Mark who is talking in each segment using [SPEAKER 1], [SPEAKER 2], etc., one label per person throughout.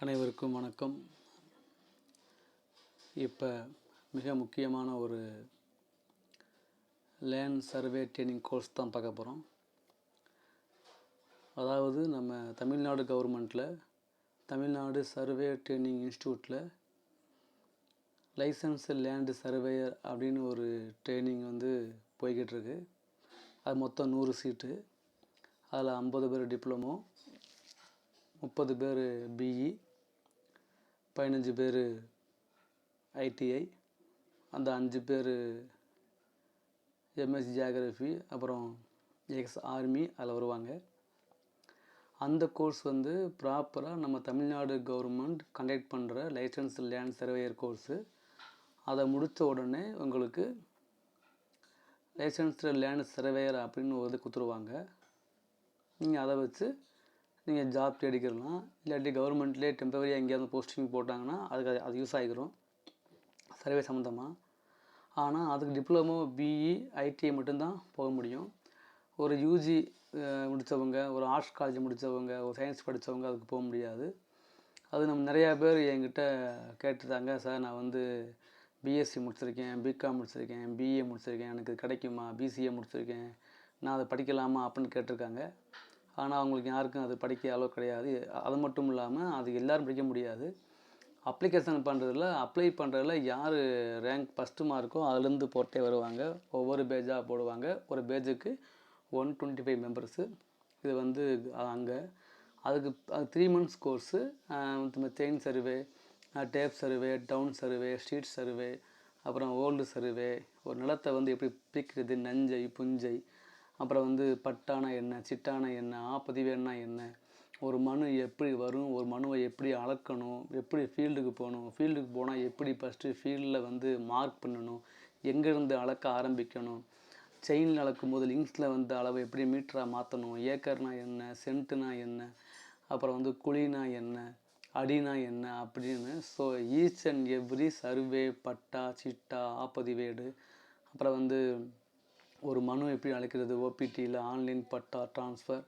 [SPEAKER 1] அனைவருக்கும் வணக்கம். இப்போ மிக முக்கியமான ஒரு லேண்ட் சர்வே ட்ரைனிங் கோர்ஸ் தான் பார்க்க போகிறோம். அதாவது நம்ம தமிழ்நாடு கவர்மெண்ட்டில் தமிழ்நாடு சர்வே ட்ரைனிங் இன்ஸ்டியூட்டில் லைசன்ஸு லேண்டு சர்வேயர் அப்படின்னு ஒரு ட்ரைனிங் போய்கிட்டு இருக்கு. அது மொத்தம் 100 சீட்டு. அதில் 50 பேர் டிப்ளமோ, 30 பேர் பிஇ, 15 பேர் ஐடிஐ, அந்த 5 பேர் எம்எஸ் ஜியாகிரஃபி, அப்புறம் எக்ஸ் ஆர்மி அதில் வருவாங்க. அந்த கோர்ஸ் ப்ராப்பராக நம்ம தமிழ்நாடு கவர்மெண்ட் கண்டக்ட் பண்ணுற லைசன்ஸ் லேண்ட் சர்வேயர் கோர்ஸு. அதை முடித்த உடனே உங்களுக்கு லைசன்ஸ்டு லேண்ட் சர்வேயர் அப்படின்னு கொடுத்துருவாங்க. நீங்கள் அதை வச்சு நீங்கள் ஜாப் தேடிக்கலாம். இல்லாட்டி கவர்மெண்ட்லேயே டெம்பரரியாக எங்கேயாவது போஸ்டிங் போட்டாங்கன்னா அது யூஸ் ஆகிக்கிறோம் சர்வே சம்மந்தமாக. ஆனால் அதுக்கு டிப்ளமோ, பிஇ, ஐடிஐ மட்டும்தான் போக முடியும். ஒரு யூஜி முடித்தவங்க, ஒரு ஆர்ட்ஸ் காலேஜ் முடித்தவங்க, ஒரு சயின்ஸ் படித்தவங்க அதுக்கு போக முடியாது. அது நம்ம நிறையா பேர் என்கிட்ட கேட்டுட்டாங்க, சார் நான் பிஎஸ்சி முடிச்சிருக்கேன், பிகாம் முடிச்சிருக்கேன், பிஏ முடிச்சிருக்கேன், எனக்கு கிடைக்குமா, பிசிஏ முடிச்சிருக்கேன், நான் அதை படிக்கலாமா அப்படின்னு கேட்டிருக்காங்க. ஆனால் அவங்களுக்கு யாருக்கும் அது படிக்க அளவு கிடையாது. அது மட்டும் இல்லாமல் அது எல்லோரும் படிக்க முடியாது. அப்ளிகேஷன் அப்ளை பண்ணுறதுல யார் ரேங்க் ஃபஸ்ட்டு மார்க்கோ அதுலேருந்து போட்டே வருவாங்க. ஒவ்வொரு பேஜாக போடுவாங்க. ஒரு பேஜுக்கு 125 மெம்பர்ஸு. இது அங்கே அதுக்கு 3 months course. Chain survey, tape survey, town survey, street survey, அப்புறம் ஓல்டு சர்வே, ஒரு நிலத்தை எப்படி பிரிக்கிறது, நஞ்சை புஞ்சை, அப்புறம் பட்டானா என்ன, சிட்டானா என்ன, ஆப்பதிவேன்னா என்ன, ஒரு மனு எப்படி வரும், ஒரு மனுவை எப்படி அளக்கணும், எப்படி ஃபீல்டுக்கு போகணும், ஃபீல்டுக்கு போனால் எப்படி ஃபஸ்ட்டு ஃபீல்டில் மார்க் பண்ணணும், எங்கேருந்து அளக்க ஆரம்பிக்கணும், செயினில் அளக்கும் போது லிங்க்ஸில் அளவை எப்படி மீட்டராக மாற்றணும், ஏக்கர்னா என்ன, சென்ட்டுனா என்ன, அப்புறம் குழினா என்ன, அடினா என்ன அப்படின்னு. So each and every survey, patta, chitta, ஆப்பதிவேடு, அப்புறம் ஒரு மனு எப்படி அழைக்கிறது ஓபிடியில், ஆன்லைன் பட்டா ட்ரான்ஸ்ஃபர்,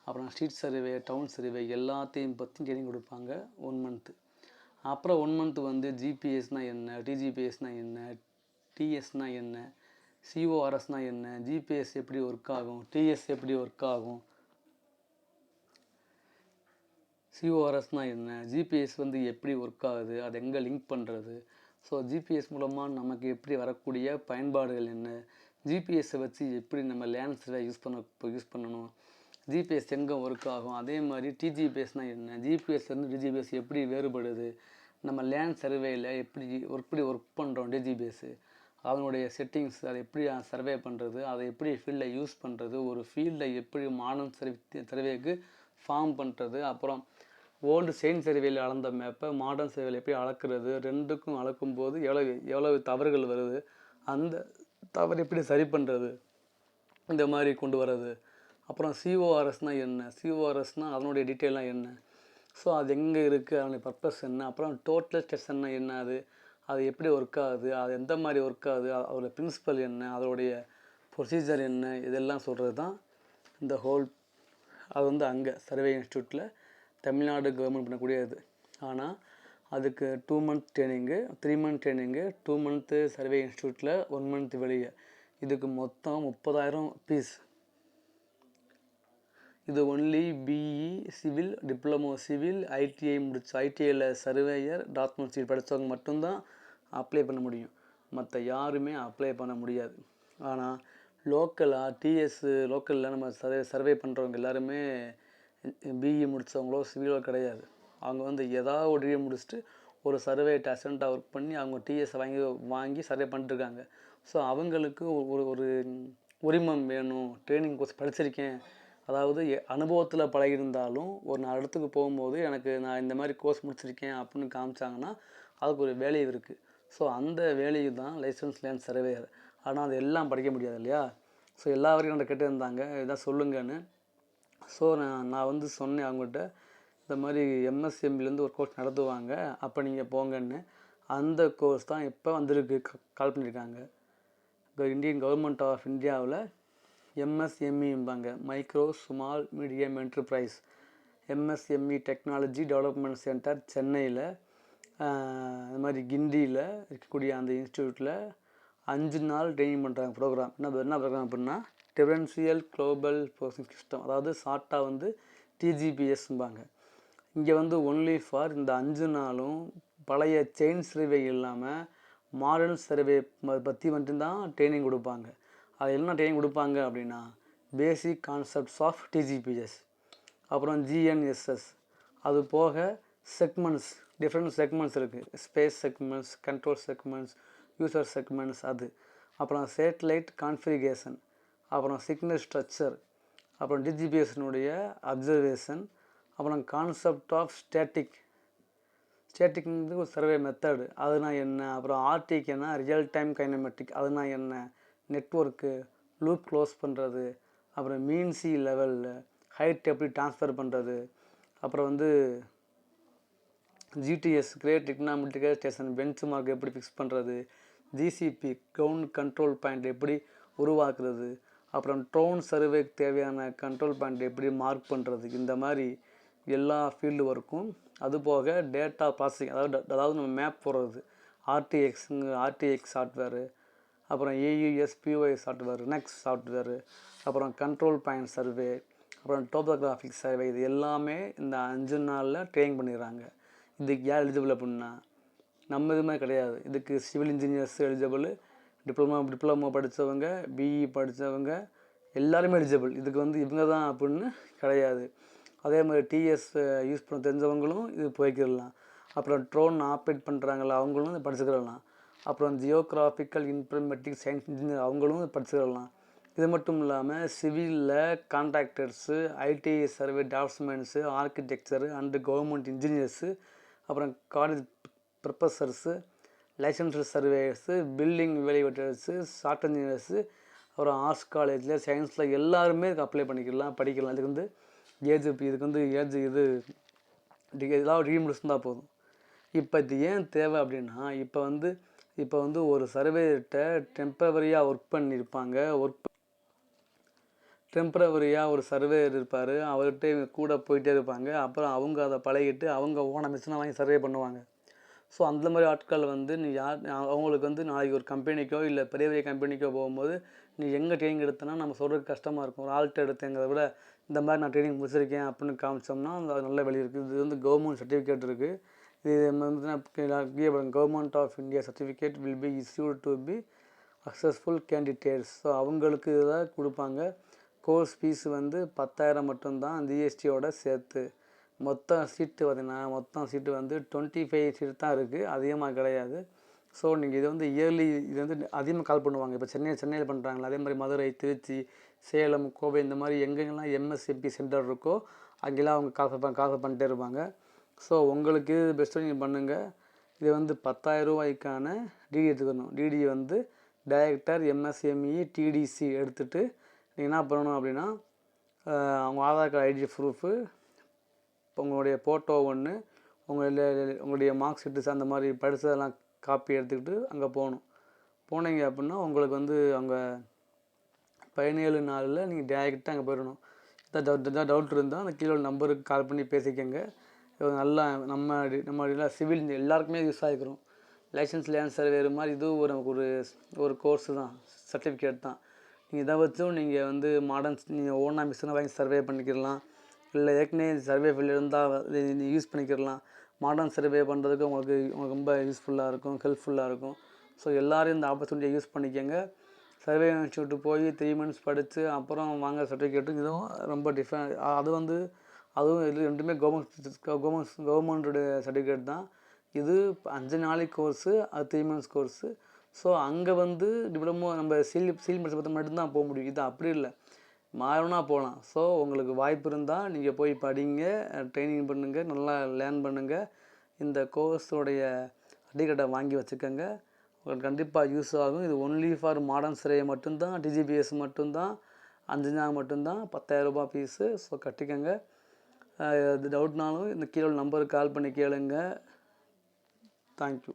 [SPEAKER 1] அப்புறம் ஸ்ட்ரீட் சர்வே, டவுன் சர்வே எல்லாத்தையும் பற்றி ட்ரைனிங் கொடுப்பாங்க 1 month. அப்புறம் 1 month ஜிபிஎஸ்னால் என்ன, டிஜிபிஎஸ்னால் என்ன, டிஎஸ்னால் என்ன, சிஓஆர்எஸ்னால் என்ன, ஜிபிஎஸ் எப்படி ஒர்க் ஆகும், டிஎஸ் எப்படி ஒர்க் ஆகும், சிஓஆர்எஸ்னால் என்ன, ஜிபிஎஸ் எப்படி ஒர்க் ஆகுது, அதை எங்கே லிங்க் பண்ணுறது, ஸோ ஜிபிஎஸ் மூலமாக நமக்கு எப்படி வரக்கூடிய பயன்பாடுகள் என்ன, ஜிபிஎஸ்ஸை வச்சு எப்படி நம்ம லேண்ட் சர்வே யூஸ் பண்ணணும், ஜிபிஎஸ் எங்கே ஒர்க் ஆகும், அதே மாதிரி டிஜிபிஎஸ்னால் என்ன, ஜிபிஎஸ்லேருந்து டிஜிபிஎஸ் எப்படி வேறுபடுது, நம்ம லேண்ட் சர்வேயில் எப்படி ஒர்க் பண்ணுறோம், டிஜிபிஎஸ்ஸு அதனுடைய செட்டிங்ஸ், அதை எப்படி சர்வே பண்ணுறது, அதை எப்படி ஃபீல்டை யூஸ் பண்ணுறது, ஒரு ஃபீல்டை எப்படி மாடர்ன் சர்வேக்கு ஃபார்ம் பண்ணுறது, அப்புறம் ஓல்டு செயின் சர்வேயில் அளந்த மேப்பை மாடர்ன் சர்வேயில் எப்படி அளக்கிறது, ரெண்டுக்கும் அளக்கும்போது எவ்வளவு தவறுகள் வருது, அந்த தவறு எப்படி சரி பண்ணுறது, இந்த மாதிரி கொண்டு வர்றது. அப்புறம் சிஓஆர்எஸ்னால் என்ன, சிஓஆர்எஸ்னால் அதனுடைய டீட்டெயிலாம் என்ன, ஸோ அது எங்கே இருக்குது, அதனுடைய பர்பஸ் என்ன, அப்புறம் டோட்டல் ஸ்டேஷன்னா என்ன, அது எப்படி ஒர்க் ஆகுது, அது எந்த மாதிரி ஒர்க் ஆகுது, அதோடய பிரின்சிபல் என்ன, அதோடைய ப்ரொசீஜர் என்ன, இதெல்லாம் சொல்கிறது தான் இந்த ஹோல். அது அங்கே சர்வே இன்ஸ்டியூட்டில் தமிழ்நாடு கவர்மெண்ட் பண்ணக்கூடியது. ஆனால் அதுக்கு 2 month training, 3 month training, 2 month survey இன்ஸ்டியூட்டில், 1 month வெளியே. இதுக்கு மொத்தம் 30,000 ஃபீஸ். இது only BE civil, diploma civil, ITI ஐடிஐயில் சர்வேயர், டாக்குமெண்ட் சீட் படித்தவங்க மட்டும்தான் அப்ளை பண்ண முடியும். மற்ற யாருமே அப்ளை பண்ண முடியாது. ஆனால் லோக்கலாக டிஎஸ் லோக்கலில் நம்ம சர்வே பண்ணுறவங்க எல்லாருமே பிஇ முடித்தவங்களோ சிவிலோ கிடையாது. அவங்க ஏதாவது ஒரு டிகிரி முடிச்சுட்டு ஒரு சர்வே அசிஸ்டண்ட்டாக ஒர்க் பண்ணி அவங்க டிஎஸ் வாங்கி சர்வே பண்ணிட்டுருக்காங்க. ஸோ அவங்களுக்கு ஒரு உரிமம் வேணும். ட்ரைனிங் கோர்ஸ் படிச்சிருக்கேன், அதாவது அனுபவத்தில் பழகியிருந்தாலும் ஒரு 4 இடத்துக்கு போகும்போது நான் இந்த மாதிரி கோர்ஸ் முடிச்சிருக்கேன் அப்படின்னு காமிச்சாங்கன்னா அதுக்கு ஒரு வேல்யூ இருக்குது. ஸோ அந்த வேல்யூ தான் லைசன்ஸ் லேண்ட் சர்வேயர். ஆனால் அது எல்லாம் படிக்க முடியாது இல்லையா. ஸோ எல்லா வரைக்கும் என்கிட்ட கேட்டிருந்தாங்க இதான் சொல்லுங்கன்னு. ஸோ நான் சொன்னேன் அவங்ககிட்ட, இந்த மாதிரி எம்எஸ்எம்இலேருந்து ஒரு கோர்ஸ் நடத்துவாங்க, அப்போ நீங்கள் போங்கன்னு. அந்த கோர்ஸ் தான் இப்போ கால் பண்ணியிருக்காங்க. இந்தியன் கவர்மெண்ட் ஆஃப் இந்தியாவில் எம்எஸ்எம்இம்பாங்க, micro small medium enterprise. MSME technology development centre சென்னையில், இது மாதிரி கிண்டியில் இருக்கக்கூடிய அந்த இன்ஸ்டியூட்டில் 5 நாள் ட்ரைனிங் பண்ணுறாங்க. ப்ரோக்ராம் என்ன ப்ரோக்ராம் அப்படின்னா டிஃபரன்ஷியல் குளோபல் ப்ரோசிங் சிஸ்டம், அதாவது ஷார்ட்டாக வந்து TGPSம்பாங்க. இங்கே வந்து ஒன்லி ஃபார் இந்த 5 நாளும் பழைய செயின் சர்வே இல்லாமல் மாடர்ன் சர்வே பற்றி மட்டும்தான் ட்ரைனிங் கொடுப்பாங்க. அது என்ன ட்ரைனிங் கொடுப்பாங்க அப்படின்னா பேசிக் கான்செப்ட்ஸ் ஆஃப் TGPS, அப்புறம் GNSS, அது போக செக்மெண்ட்ஸ், டிஃப்ரெண்ட் செக்மெண்ட்ஸ் இருக்குது. Space segments, control segments, user segments, அது அப்புறம் சேட்டலைட் கான்ஃபிகரேஷன், அப்புறம் சிக்னல் ஸ்ட்ரக்சர், அப்புறம் DGPSனுடைய அப்சர்வேஷன், அப்புறம் கான்செப்ட் ஆஃப் ஸ்டேட்டிக்ங்கிறது ஒரு சர்வே மெத்தடு, அதுனா என்ன, அப்புறம் ஆர்டிக்னா ரியல் டைம் கைனமெட்டிக், அதுனா என்ன, நெட்ஒர்க்கு லூப் க்ளோஸ் பண்ணுறது, அப்புறம் மீன் சி லெவலில் ஹைட் எப்படி ட்ரான்ஸ்ஃபர் பண்ணுறது, அப்புறம் வந்து GTS great trigonometrical station bench mark எப்படி ஃபிக்ஸ் பண்ணுறது, GCP கிரவுண்ட் கண்ட்ரோல் பாயிண்ட் எப்படி உருவாக்குறது, அப்புறம் ட்ரோன் சர்வேக்கு தேவையான கண்ட்ரோல் பாயிண்ட் எப்படி மார்க் பண்ணுறது, இந்த மாதிரி எல்லா ஃபீல்டு ஒர்க்கும். அதுபோக டேட்டா ப்ராசஸிங், அதாவது நம்ம மேப் போடுறது, RTX சாஃப்ட்வேரு, அப்புறம் AUS POI software, next software, அப்புறம் கண்ட்ரோல் பாயிண்ட் சர்வே, அப்புறம் டோபோகிராஃபிக் சர்வே, இது எல்லாமே இந்த 5 நாளில் ட்ரெயின் பண்ணிடுறாங்க. இதுக்கு யார் எலிஜிபிள் அப்படின்னா நம்ம இதுமே கிடையாது. இதுக்கு சிவில் இன்ஜினியர்ஸ் எலிஜிபிள், டிப்ளமோ படித்தவங்க, BE படித்தவங்க எல்லாருமே எலிஜிபிள். இதுக்கு வந்து இவங்க தான் அப்படின்னு கிடையாது. அதே மாதிரி TS யூஸ் பண்ண தெரிஞ்சவங்களும் இது போய்க்கிடலாம். அப்புறம் ட்ரோன் ஆப்ரேட் பண்ணுறாங்களா அவங்களும் படிச்சுக்கிடலாம். அப்புறம் ஜியோகிராஃபிக்கல் இன்ஃபர்மேட்டிக் சயின்ஸ் இன்ஜினியர் அவங்களும் படிச்சுக்கிடலாம். இது மட்டும் இல்லாமல் சிவிலில் contractors, ITI survey draughtsmen, architecture and government engineers, அப்புறம் college professors, licensed surveyors, building valuators, software engineers, அப்புறம் ஆர்ட்ஸ் காலேஜில் சயின்ஸில் எல்லாருமே இதுக்கு அப்ளை பண்ணிக்கலாம், படிக்கலாம். இதுக்கு வந்து இதுக்கு வந்து ஏதாவது டிகிரி முடிச்சுருந்தா போதும். இப்போ இது ஏன் தேவை அப்படின்னா இப்போ வந்து ஒரு சர்வேயர்கிட்ட டெம்பரவரியாக ஒர்க் பண்ணியிருப்பாங்க. டெம்பரவரியாக ஒரு சர்வேயர் இருப்பார், அவர்கிட்ட கூட போயிட்டே இருப்பாங்க. அப்புறம் அவங்க அதை பழகிட்டு அவங்க ஓன மிஷினை வாங்கி சர்வே பண்ணுவாங்க. ஸோ அந்த மாதிரி ஆட்கள் வந்து அவங்களுக்கு வந்து நாளைக்கு ஒரு கம்பெனிக்கோ இல்லை பெரிய பெரிய கம்பெனிக்கோ போகும்போது நீ எங்கே ட்ரைனிங் எடுத்தனா நம்ம சொல்கிறதுக்கு கஷ்டமாக இருக்கும். ஒரு ஆள்கிட்ட எடுத்தேங்கிறத விட இந்த மாதிரி நான் ட்ரைனிங் முடிச்சிருக்கேன் அப்படின்னு காமிச்சோம்னா அது நல்ல வழி இருக்குது. இது வந்து கவர்மெண்ட் சர்டிஃபிகேட் இருக்குது. இது வந்து government of India certificate will be issued to be successful candidates. So அவங்களுக்கு இதை கொடுப்பாங்க. கோர்ஸ் ஃபீஸ் வந்து 10,000 மட்டும்தான் ஜிஎஸ்டியோட சேர்த்து. மொத்தம் சீட்டு பார்த்திங்கன்னா வந்து 25 சீட்டு தான் இருக்குது, அதிகமாக கிடையாது. ஸோ நீங்கள் இது வந்து இயர்லி இது வந்து அதிகமாக கால் பண்ணுவாங்க. இப்போ சென்னையில் பண்ணுறாங்களா, அதே மாதிரி மதுரை, திருச்சி, சேலம், கோவை, இந்த மாதிரி எங்கெங்கெல்லாம் MSME சென்டர் இருக்கோ அங்கெல்லாம் அவங்க கால் பண்ணிட்டே இருப்பாங்க. ஸோ உங்களுக்கு இது பெஸ்ட்டு நீங்கள் பண்ணுங்கள். இது வந்து 10,000 ரூபாய்க்கான டிடி எடுத்துக்கணும். டிடி வந்து டைரக்டர் MSME TDC எடுத்துகிட்டு நீங்கள் என்ன பண்ணணும் அப்படின்னா அவங்க ஆதார் கார்டு ஐடி ப்ரூஃபு, உங்களுடைய ஃபோட்டோ ஒன்று, உங்களுடைய மார்க் ஷீட்டு அந்த மாதிரி படித்ததெல்லாம் காப்பி எடுத்துக்கிட்டு அங்கே போனீங்க அப்படின்னா உங்களுக்கு வந்து அவங்க 17 நாளில் நீங்கள் டேரெக்டாக அங்கே போயிடணும். ஏதாவது டவுட் இருந்தால் அந்த கீழே நம்பருக்கு கால் பண்ணி பேசிக்கோங்க. நல்லா நம்ம சிவில் எல்லாருக்குமே யூஸ் ஆகிக்கிறோம். லைசன்ஸ் லேண்ட் சர்வேர் மாதிரி இதுவும் ஒரு கோர்ஸு தான், சர்டிஃபிகேட் தான். நீங்கள் இதை வச்சும் நீங்கள் வந்து நீங்கள் ஓனாக மிஷினை வாங்கி சர்வே பண்ணிக்கிடலாம். இல்லை ஏற்கனவே சர்வே ஃபீல்டு இருந்தால் நீங்கள் யூஸ் பண்ணிக்கிடலாம். மாடர்ன் சர்வே பண்ணுறதுக்கு உங்களுக்கு ரொம்ப யூஸ்ஃபுல்லாக இருக்கும், ஹெல்ப்ஃபுல்லாக இருக்கும். ஸோ எல்லோரும் இந்த ஆப்பர்ச்சுனிட்டியை யூஸ் பண்ணிக்கோங்க. சர்வே இன்ஸ்டியூட்டு போய் 3 months படித்து அப்புறம் வாங்குற சர்டிஃபிகேட்டு இதுவும் ரொம்ப அதுவும் இது ரெண்டுமே கவர்மெண்ட்டுடைய சர்டிஃபிகேட் தான். இது 5 நாளைக்கு கோர்ஸு, அது 3 months கோர்ஸு. ஸோ அங்கே வந்து டிப்ளமோ நம்ம சீல் படித்த பற்றி மட்டும்தான் போக முடியும். இது அப்படி இல்லை, மாறணும்னா போகலாம். ஸோ உங்களுக்கு வாய்ப்பு இருந்தால் நீங்கள் போய் படிங்க, ட்ரைனிங் பண்ணுங்கள், நல்லா லேர்ன் பண்ணுங்கள். இந்த கோர்ஸோடைய சர்டிஃபிகேட்டை வாங்கி வச்சுக்கோங்க, உங்களுக்கு கண்டிப்பாக யூஸ் ஆகும். இது ஒன்லி ஃபார் மாடர்ன் சர்வே மட்டும்தான், DGPS மட்டும்தான், 5 நாள் மட்டும்தான், 10,000 ரூபாய் ஃபீஸு. ஸோ கட்டிக்கோங்க. இது டவுட்னாலும் இந்த கீழே நம்பருக்கு கால் பண்ணி கேளுங்க. தேங்க்யூ.